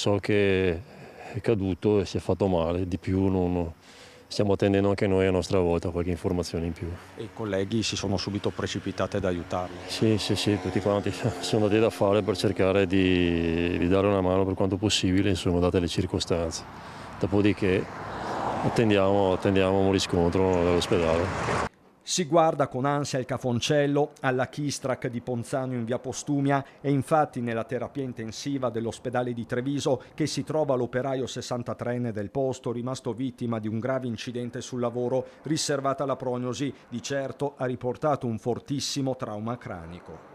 so che è caduto e si è fatto male, di più non stiamo attendendo anche noi a nostra volta qualche informazione in più. E i colleghi si sono subito precipitati ad aiutarlo. Sì, tutti quanti sono dati da fare per cercare di dare una mano per quanto possibile, insomma, date le circostanze. Dopodiché attendiamo un riscontro dall'ospedale. Si guarda con ansia il Cafoncello alla Kistrac di Ponzano in via Postumia e infatti nella terapia intensiva dell'ospedale di Treviso che si trova l'operaio 63enne del posto rimasto vittima di un grave incidente sul lavoro, riservata la prognosi, di certo ha riportato un fortissimo trauma cranico.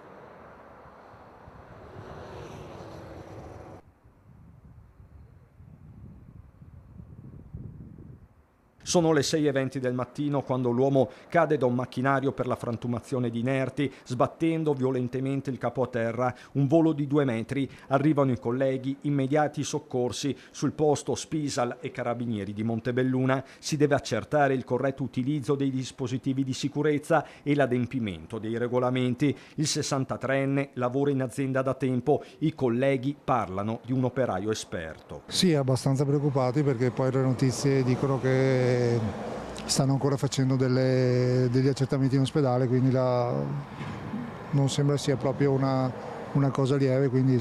Sono le 6:20 del mattino quando l'uomo cade da un macchinario per la frantumazione di inerti, sbattendo violentemente il capo a terra. Un volo di 2 metri. Arrivano i colleghi, immediati soccorsi. Sul posto Spisal e Carabinieri di Montebelluna. Si deve accertare il corretto utilizzo dei dispositivi di sicurezza e l'adempimento dei regolamenti. Il 63enne lavora in azienda da tempo. I colleghi parlano di un operaio esperto. Sì, abbastanza preoccupati perché poi le notizie dicono che stanno ancora facendo degli accertamenti in ospedale, quindi non sembra sia proprio una cosa lieve, quindi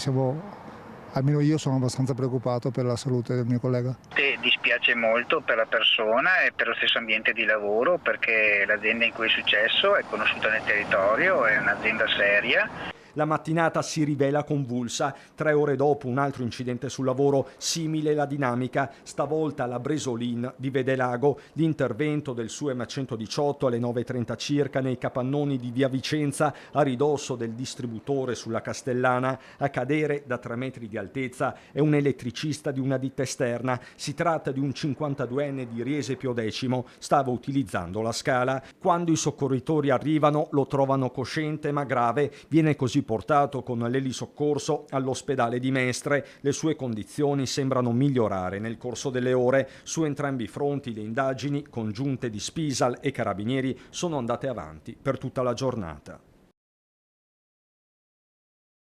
almeno io sono abbastanza preoccupato per la salute del mio collega. Dispiace molto per la persona e per lo stesso ambiente di lavoro, perché l'azienda in cui è successo è conosciuta nel territorio, è un'azienda seria. La mattinata si rivela convulsa. 3 ore dopo un altro incidente sul lavoro, simile la dinamica, stavolta alla Bresolin di Vedelago. L'intervento del SUEM 118 alle 9:30 circa nei capannoni di via Vicenza, a ridosso del distributore sulla Castellana. A cadere da 3 metri di altezza è un elettricista di una ditta esterna. Si tratta di un 52enne di Riese Pio X, stava utilizzando la scala. Quando i soccorritori arrivano lo trovano cosciente ma grave, viene così portato con l'elisoccorso all'ospedale di Mestre. Le sue condizioni sembrano migliorare nel corso delle ore. Su entrambi i fronti le indagini congiunte di Spisal e Carabinieri sono andate avanti per tutta la giornata.